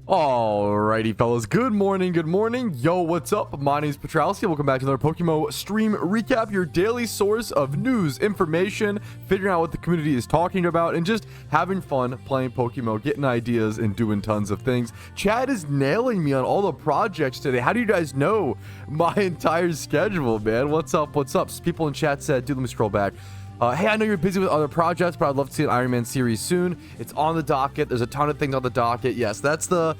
Alrighty, fellas. Good morning. Good morning. Yo, what's up? My name is Patrouski. Welcome back to another PokeMMO stream recap, your daily source of news, information, figuring out what the community is talking about, and just having fun playing PokeMMO, getting ideas, and doing tons of things. Chad is nailing me on all the projects today. How do you guys know my entire schedule, man? What's up? What's up? People in chat said, dude, let me scroll back. Hey, I know you're busy with other projects, but I'd love to see an Iron Man series soon. It's on the docket. There's a ton of things on the docket. Yes, that's the...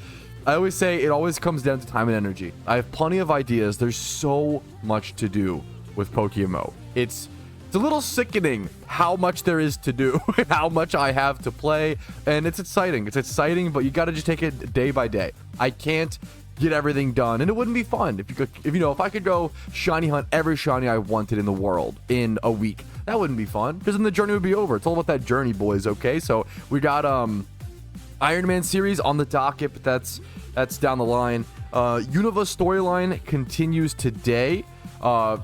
I always say it always comes down to time and energy. I have plenty of ideas. There's so much to do with PokeMMO. It's a little sickening how much there is to do, how much I have to play, and it's exciting. It's exciting, but you got to just take it day by day. I can't get everything done, and it wouldn't be fun if I could go shiny hunt every shiny I wanted in the world in a week. That wouldn't be fun, because then the journey would be over. It's all about that journey, boys. Okay, so we got Iron Man series on the docket, but that's down the line. Unova storyline continues today. A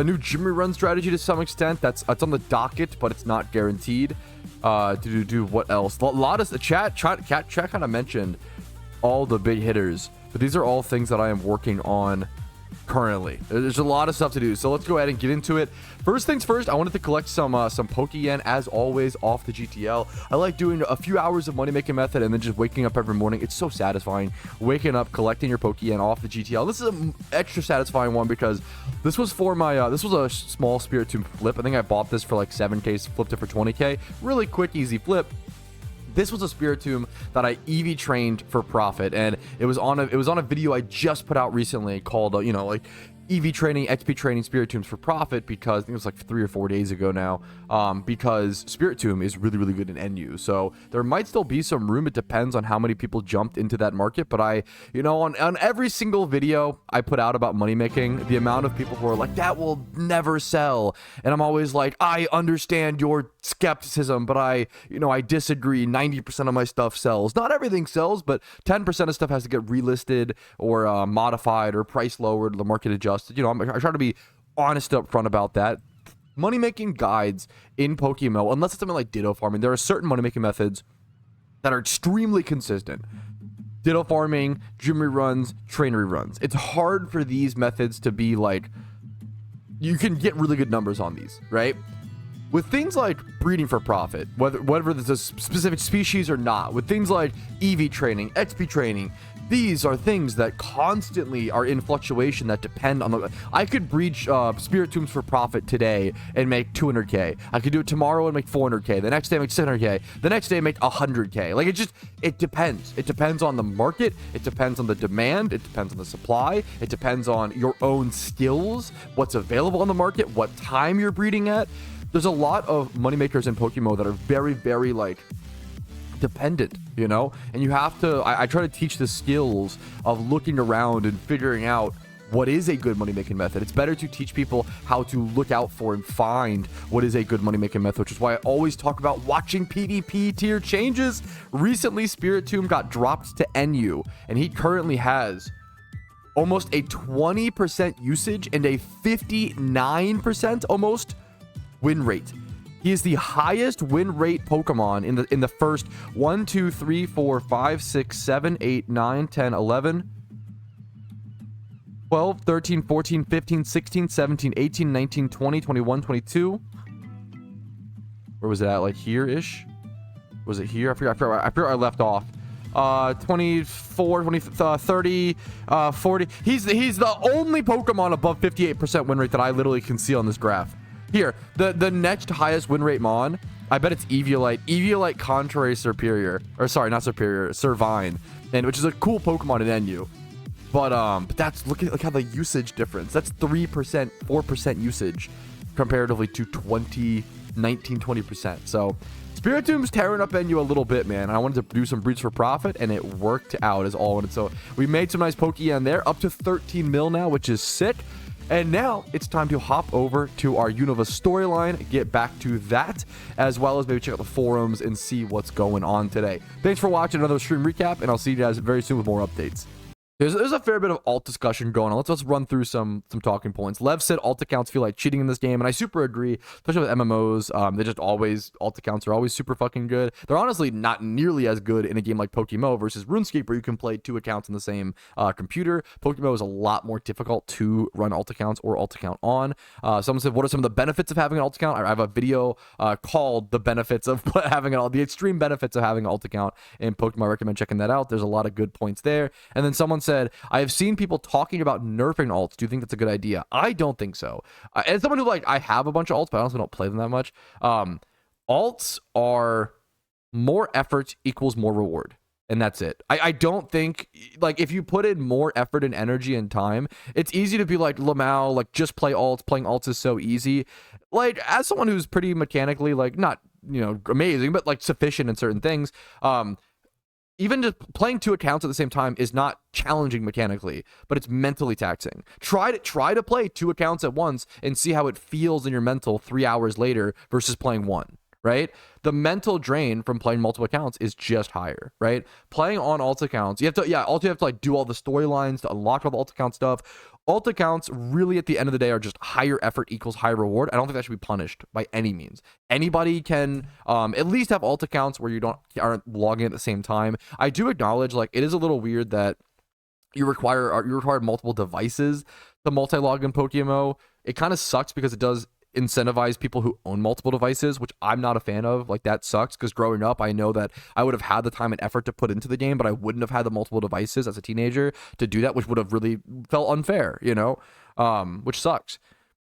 new gym run strategy to some extent. It's on the docket, but it's not guaranteed. Do what else? A lot of the chat kind of mentioned all the big hitters, but these are all things that I am working on currently. There's a lot of stuff to do, so let's go ahead and get into it. First things first, I wanted to collect some Pokeyen, as always, off the GTL. I like doing a few hours of money making method and then just waking up every morning. It's so satisfying waking up, collecting your Pokeyen off the GTL. This is an extra satisfying one because this was for my this was a small Spiritomb flip. I think I bought this for like 7k, flipped it for 20k. Really quick, easy flip. This was a Spiritomb that I EV trained for profit, and it was on a video I just put out recently called like EV training, XP training Spiritombs for profit, because I think it was like 3 or 4 days ago now, because Spiritomb is really, really good in NU. So there might still be some room. It depends on how many people jumped into that market. But on every single video I put out about money making, the amount of people who are like, that will never sell. And I'm always like, I understand your skepticism, but I disagree. 90% of my stuff sells. Not everything sells, but 10% of stuff has to get relisted or modified or price lowered, the market adjusted. I try to be honest up front about that. Money making guides in PokeMMO, unless it's something like ditto farming, there are certain money making methods that are extremely consistent. Ditto farming, gym reruns, train reruns. It's hard for these methods to be like, you can get really good numbers on these, right? With things like breeding for profit, whether there's a specific species or not, with things like EV training, XP training, these are things that constantly are in fluctuation that depend on I could breed Spiritombs for profit today and make 200k. I could do it tomorrow and make 400k. The next day make 600k. The next day make 100k. Like, it depends. It depends on the market. It depends on the demand. It depends on the supply. It depends on your own skills, what's available on the market, what time you're breeding at. There's a lot of moneymakers in PokeMMO that are very, very dependent, and you have to I try to teach the skills of looking around and figuring out what is a good money making method. It's better to teach people how to look out for and find what is a good money making method, which is why I always talk about watching PvP tier changes. Recently, Spiritomb got dropped to NU, and he currently has almost a 20% usage and a 59% almost win rate. He is the highest win rate Pokemon in the first 1, 2, 3, 4, 5, 6, 7, 8, 9, 10, 11, 12, 13, 14, 15, 16, 17, 18, 19, 20, 21, 22. Where was it at? Like here-ish? Was it here? I forgot where I left off. 24, 20, 30, 40. He's the only Pokemon above 58% win rate that I literally can see on this graph. Here, the next highest win rate Mon, I bet it's Eviolite. Eviolite Contrary Superior. Or sorry, not Superior, Servine. And which is a cool Pokemon in NU. But that's look how the usage difference. That's 3%, 4% usage comparatively to 19-20%. So Spiritomb's tearing up NU a little bit, man. I wanted to do some breeds for profit, and it worked out as all. And so we made some nice Pokeyen there, up to 13 mil now, which is sick. And now it's time to hop over to our Unova storyline, get back to that, as well as maybe check out the forums and see what's going on today. Thanks for watching another stream recap, and I'll see you guys very soon with more updates. There's a fair bit of alt discussion going on. Let's run through some talking points. Lev said alt accounts feel like cheating in this game, and I super agree, especially with MMOs. They just always, alt accounts are always super fucking good. They're honestly not nearly as good in a game like PokeMMO versus RuneScape, where you can play 2 accounts on the same computer. PokeMMO is a lot more difficult to run alt accounts or alt account on. Someone said, what are some of the benefits of having an alt account? I have a video called the benefits of having the extreme benefits of having an alt account in PokeMMO. I recommend checking that out. There's a lot of good points there. And then someone said, I have seen people talking about nerfing alts. Do you think that's a good idea? I don't think so. As someone who, like, I have a bunch of alts, but I also don't play them that much. Alts are more effort equals more reward. And that's it. I don't think, like, if you put in more effort and energy and time, it's easy to be like, Lamau, like, just play alts. Playing alts is so easy. Like, as someone who's pretty mechanically, like, not, amazing, but, like, sufficient in certain things, even just playing 2 accounts at the same time is not challenging mechanically, but it's mentally taxing. Try to play 2 accounts at once and see how it feels in your mental 3 hours later versus playing 1, right? The mental drain from playing multiple accounts is just higher, right? Playing on alt accounts, you have to like do all the storylines to unlock all the alt account stuff. Alt accounts really at the end of the day are just higher effort equals higher reward. I don't think that should be punished by any means. Anybody can at least have alt accounts where you aren't logging at the same time. I do acknowledge, like, it is a little weird that you require multiple devices to multi-log in PokeMMO. It kind of sucks because it does incentivize people who own multiple devices, which I'm not a fan of. Like, that sucks, because growing up, I know that I would have had the time and effort to put into the game, but I wouldn't have had the multiple devices as a teenager to do that, which would have really felt unfair, which sucks.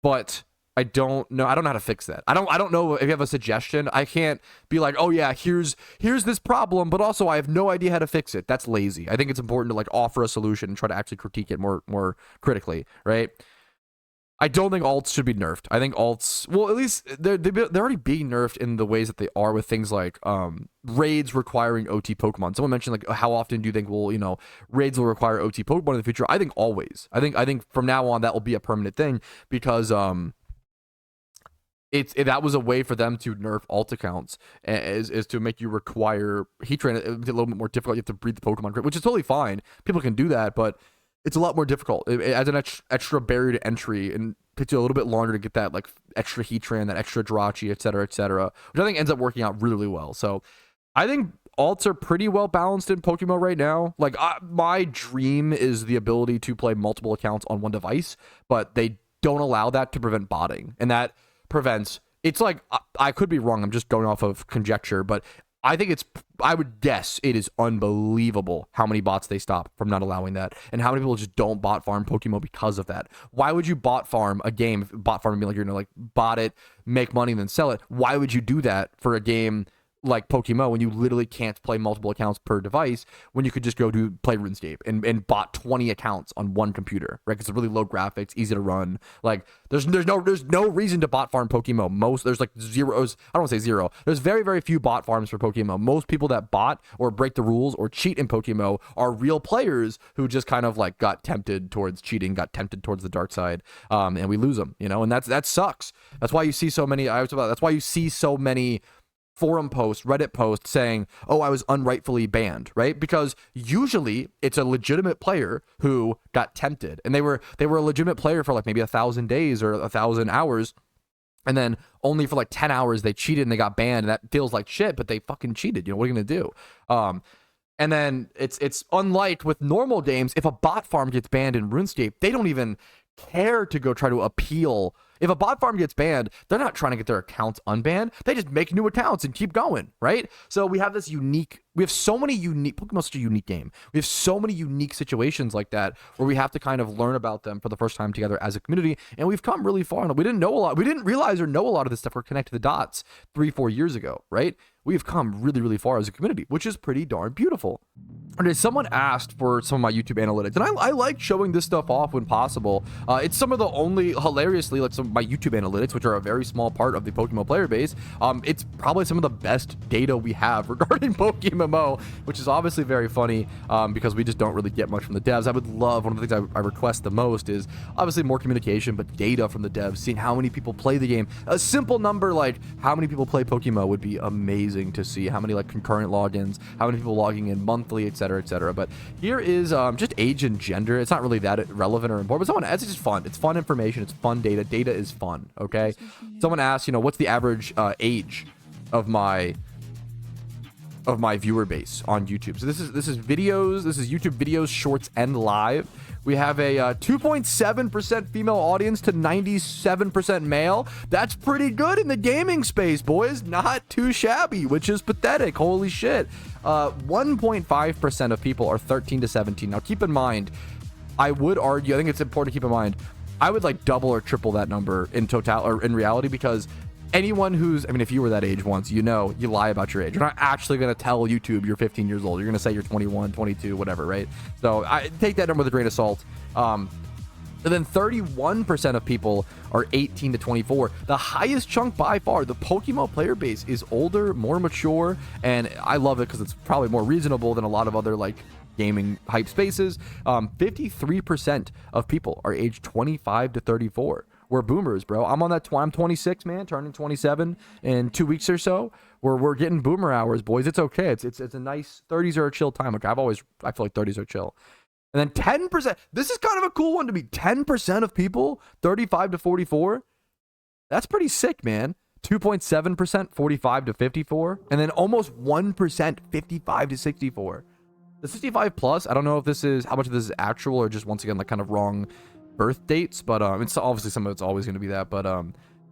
But I don't know how to fix that. I don't know if you have a suggestion. I can't be like, oh yeah, here's this problem, but also I have no idea how to fix it. That's lazy. I think it's important to, like, offer a solution and try to actually critique it more critically, right? I don't think alts should be nerfed. I think alts, well, at least they're already being nerfed in the ways that they are, with things like raids requiring OT Pokemon. Someone mentioned, like, how often do you think raids will require OT Pokemon in the future? I think always. I think from now on that will be a permanent thing, because that was a way for them to nerf alt accounts, is to make you require Heatran. It's a little bit more difficult. You have to breed the Pokemon, which is totally fine. People can do that, but it's a lot more difficult. It adds an extra barrier to entry, and takes you a little bit longer to get that, like, extra Heatran, that extra Jirachi, et cetera, which I think ends up working out really, really well. So I think alts are pretty well balanced in PokeMMO right now. Like, my dream is the ability to play multiple accounts on one device, but they don't allow that to prevent botting, and that prevents, it's like, I could be wrong, I'm just going off of conjecture, but I would guess it is unbelievable how many bots they stop from not allowing that, and how many people just don't bot farm PokeMMO because of that. Why would you bot farm a game? Bot farm being like, you're gonna, like, bot it, make money, and then sell it. Why would you do that for a game like PokeMMO when you literally can't play multiple accounts per device, when you could just go play RuneScape and bot 20 accounts on one computer, right? Because it's really low graphics, easy to run. Like, there's no reason to bot farm PokeMMO. There's like zeros. I don't want to say zero. There's very, very few bot farms for PokeMMO. Most people that bot or break the rules or cheat in PokeMMO are real players who just kind of, like, got tempted towards cheating, got tempted towards the dark side, and we lose them, and that sucks. That's why you see so many. That's why you see so many forum posts, Reddit posts saying, oh, I was unrightfully banned, right? Because usually it's a legitimate player who got tempted, and they were a legitimate player for, like, maybe 1,000 days or 1,000 hours, and then only for, like, 10 hours they cheated and they got banned, and that feels like shit, but they fucking cheated. What are you gonna do? And then it's unlike with normal games. If a bot farm gets banned in RuneScape, they don't even care to go try to appeal. If a bot farm gets banned, they're not trying to get their accounts unbanned. They just make new accounts and keep going, right? So we have so many unique, Pokemon's such a unique game. We have so many unique situations like that where we have to kind of learn about them for the first time together as a community, and we've come really far. We didn't know a lot. We didn't realize or know a lot of this stuff or connect the dots 3-4 years ago, right? We've come really, really far as a community, which is pretty darn beautiful. Okay, someone asked for some of my YouTube analytics, and I like showing this stuff off when possible. It's some of the only, hilariously, like, some of my YouTube analytics, which are a very small part of the PokeMMO player base. It's probably some of the best data we have regarding PokeMMO PokeMMO, which is obviously very funny because we just don't really get much from the devs. I would love, one of the things I request the most is obviously more communication, but data from the devs, seeing how many people play the game. A simple number like how many people play PokeMMO would be amazing to see. How many like concurrent logins, how many people logging in monthly, etc., etc. But here is just age and gender. It's not really that relevant or important, but someone, it's just fun. It's fun information. It's fun data. Data is fun. Okay. Someone asked, what's the average age of my viewer base on YouTube? So this is videos. This is YouTube videos, shorts, and live. We have a 2.7% female audience to 97% male. That's pretty good in the gaming space, boys. Not too shabby, which is pathetic. Holy shit. 1.5% of people are 13 to 17. Now, keep in mind, I would argue, I think it's important to keep in mind, I would like double or triple that number in total or in reality, because anyone who's, if you were that age once, you lie about your age. You're not actually going to tell YouTube you're 15 years old. You're going to say you're 21, 22, whatever, right? So I take that number with a grain of salt. And then 31% of people are 18 to 24. The highest chunk by far, the PokeMMO player base is older, more mature, and I love it because it's probably more reasonable than a lot of other like gaming hype spaces. 53% of people are aged 25 to 34. We're boomers, bro. I'm on that. I'm 26, man, turning 27 in 2 weeks or so. We're getting boomer hours, boys. It's okay. It's a nice 30s are a chill time. Okay, I feel like 30s are chill. And then 10%. This is kind of a cool one to me. 10% of people 35 to 44. That's pretty sick, man. 2.7% 45 to 54, and then almost 1% 55 to 64. The 65 plus. I don't know if this is how much of this is actual or just once again like kind of wrong birth dates, but it's obviously some of it's always going to be that, but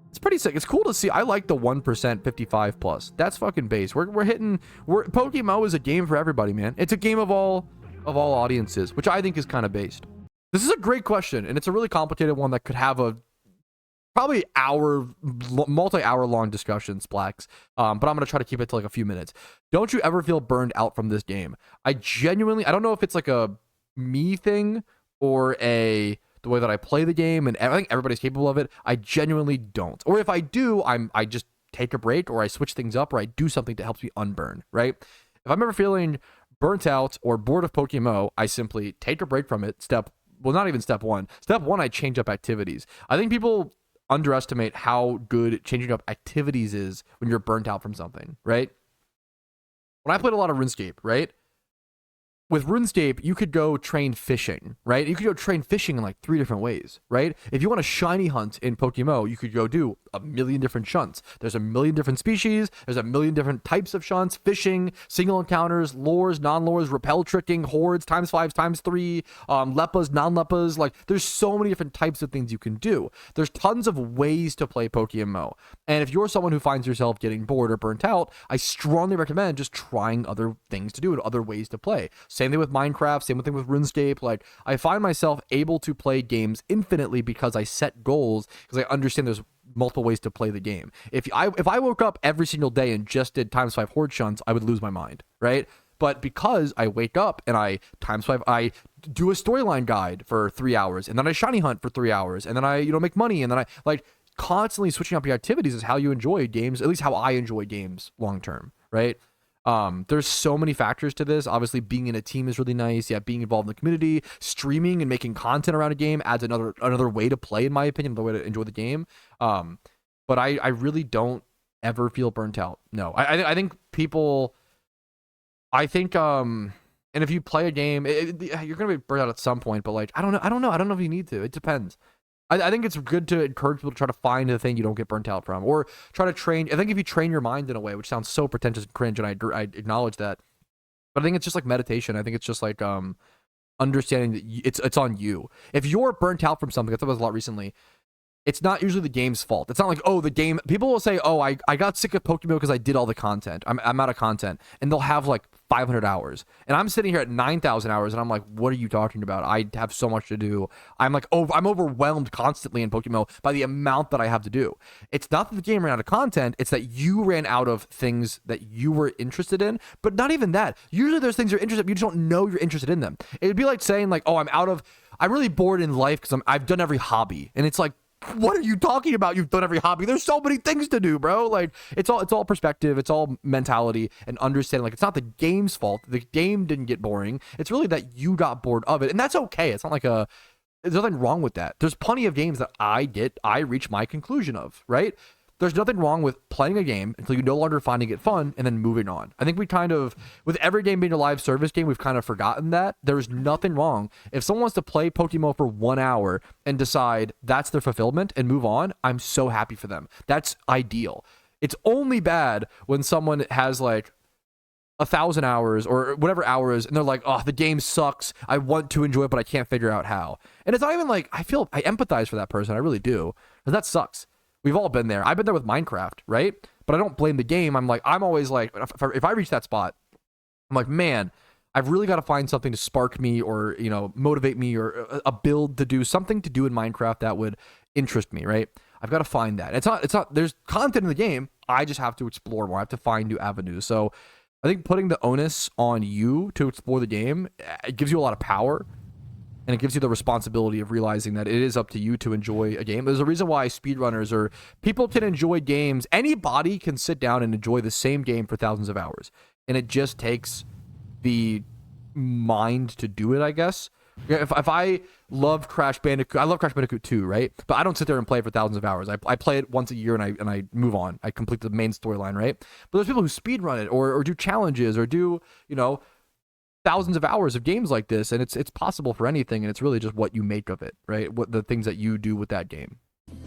it's pretty sick. It's cool to see. I like the 1% 55 plus. That's fucking base. We're hitting. PokeMMO is a game for everybody, man. It's a game of all audiences, which I think is kind of based. This is a great question, and it's a really complicated one that could have a probably multi-hour long discussion, Splax. But I'm gonna try to keep it to like a few minutes. Don't you ever feel burned out from this game? I don't know if it's like a me thing or the way that I play the game, and I think everybody's capable of it. I genuinely don't. Or if I do, I just take a break, or I switch things up, or I do something to help me unburn, right? If I'm ever feeling burnt out or bored of PokeMMO, I simply take a break from it. Not even step one. Step one, I change up activities. I think people underestimate how good changing up activities is when you're burnt out from something, right? When I played a lot of RuneScape, right? With RuneScape, you could go train fishing, right? You could go train fishing in like 3 different ways, right? If you want a shiny hunt in PokeMMO, you could go do a million different shunts. There's a million different species. There's a million different types of shunts, fishing, single encounters, lures, non-lures, repel tricking, hordes, ×5, ×3, leppas, non-leppas. Like, there's so many different types of things you can do. There's tons of ways to play PokeMMO. And if you're someone who finds yourself getting bored or burnt out, I strongly recommend just trying other things to do and other ways to play. Same thing with Minecraft, same thing with RuneScape. Like, I find myself able to play games infinitely because I set goals, because I understand there's multiple ways to play the game. If I woke up every single day and just did ×5 horde shunts, I would lose my mind, right? But because I wake up and I ×5, I do a storyline guide for 3 hours, and then I shiny hunt for 3 hours, and then I make money, and then I like constantly switching up your activities is how you enjoy games, at least how I enjoy games long term, right? There's so many factors to this. Obviously, being in a team is really nice. Yeah, being involved in the community, streaming and making content around a game adds another way to play, in my opinion, another way to enjoy the game. But I really don't ever feel burnt out. No, I think people. I think and if you play a game, you're gonna be burnt out at some point. But like, I don't know if you need to. It depends. I think it's good to encourage people to try to find the thing you don't get burnt out from, or try to train. I think if you train your mind in a way, which sounds so pretentious and cringe, and I acknowledge that, but I think it's just like meditation. I think it's just like understanding that it's on you. If you're burnt out from something, I thought about this a lot recently. It's not usually the game's fault. It's not like, oh, the game. People will say, oh, I got sick of PokeMMO because I did all the content. I'm out of content, and they'll have like 500 hours, and I'm sitting here at 9,000 hours, and I'm like, what are you talking about? I have so much to do. I'm like, oh, I'm overwhelmed constantly in PokeMMO by the amount that I have to do. It's not that the game ran out of content. It's that you ran out of things that you were interested in. But not even that. Usually there's things you're interested in, you just don't know you're interested in them. It'd be like saying like, oh, I'm really bored in life because I've done every hobby, and it's like, what are you talking about? You've done every hobby. There's so many things to do, bro. Like, it's all perspective. It's all mentality and understanding. Like, it's not the game's fault. The game didn't get boring. It's really that you got bored of it. And that's okay. It's not like there's nothing wrong with that. There's plenty of games that I reach my conclusion of, right? There's nothing wrong with playing a game until you no longer finding it fun and then moving on. I think we kind of, with every game being a live service game, we've kind of forgotten that. There's nothing wrong. If someone wants to play PokeMMO for 1 hour and decide that's their fulfillment and move on, I'm so happy for them. That's ideal. It's only bad when someone has like 1,000 hours or whatever hours and they're like, oh, the game sucks. I want to enjoy it, but I can't figure out how. And it's not even like, I empathize for that person. I really do. Because that sucks. We've all been there. I've been there with Minecraft, right? But I don't blame the game. I'm always like, if I reach that spot, I'm like, man, I've really got to find something to spark me or, you know, motivate me or a build to do something to do in Minecraft that would interest me, right? I've got to find that. It's not, there's content in the game. I just have to explore more. I have to find new avenues. So I think putting the onus on you to explore the game, it gives you a lot of power. And it gives you the responsibility of realizing that it is up to you to enjoy a game. There's a reason why speedrunners or people can enjoy games. Anybody can sit down and enjoy the same game for thousands of hours. And it just takes the mind to do it, I guess. If I love Crash Bandicoot, I love Crash Bandicoot 2, right? But I don't sit there and play it for thousands of hours. I play it once a year and I move on. I complete the main storyline, right? But there's people who speedrun it or do challenges or do, you know, thousands of hours of games like this, and it's possible for anything, and it's really just what you make of it, right? What the things that you do with that game.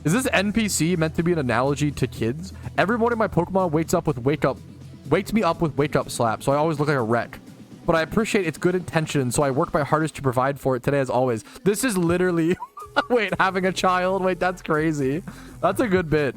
Is this NPC meant to be an analogy to kids? Every morning my Pokemon wakes me up with wake up slap, so I always look like a wreck. But I appreciate its good intentions, so I work my hardest to provide for it today as always. This is literally wait, having a child. Wait, that's crazy. That's a good bit.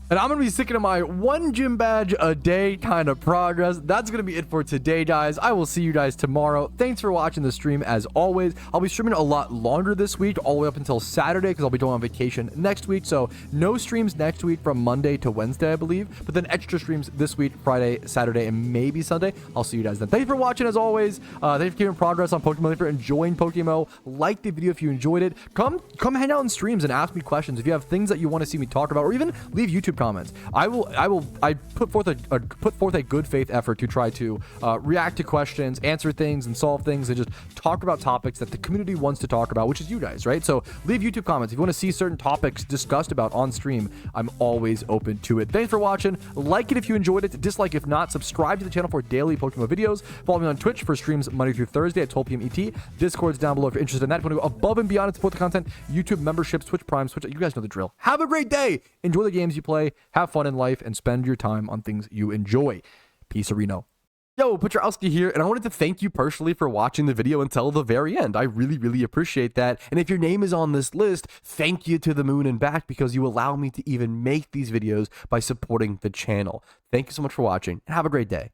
And I'm going to be sticking to my 1 gym badge a day kind of progress. That's going to be it for today, guys. I will see you guys tomorrow. Thanks for watching the stream as always. I'll be streaming a lot longer this week, all the way up until Saturday, because I'll be going on vacation next week. So no streams next week from Monday to Wednesday, I believe. But then extra streams this week, Friday, Saturday, and maybe Sunday. I'll see you guys then. Thank you for watching as always. Thank you for keeping progress on Pokemon. Thank you for enjoying PokeMMO. Like the video if you enjoyed it. Come hang out in streams and ask me questions. If you have things that you want to see me talk about, or even leave YouTube comments. I put forth a good faith effort to try to react to questions, answer things, and solve things, and just talk about topics that the community wants to talk about, which is you guys, right? So leave YouTube comments if you want to see certain topics discussed about on stream. I'm always open to it. Thanks for watching. Like it if you enjoyed it. Dislike if not. Subscribe to the channel for daily PokeMMO videos. Follow me on Twitch for streams Monday through Thursday at 12 p.m. ET. Discord's down below if you're interested in that. If you want to go above and beyond and support the content, YouTube memberships, Twitch Prime, Switch. You guys know the drill. Have a great day. Enjoy the games you play. Have fun in life and spend your time on things you enjoy. Peace, Reno. Yo, Patrouski here, and I wanted to thank you personally for watching the video until the very end. I really, really appreciate that. And if your name is on this list, thank you to the moon and back, because you allow me to even make these videos by supporting the channel. Thank you so much for watching, and have a great day.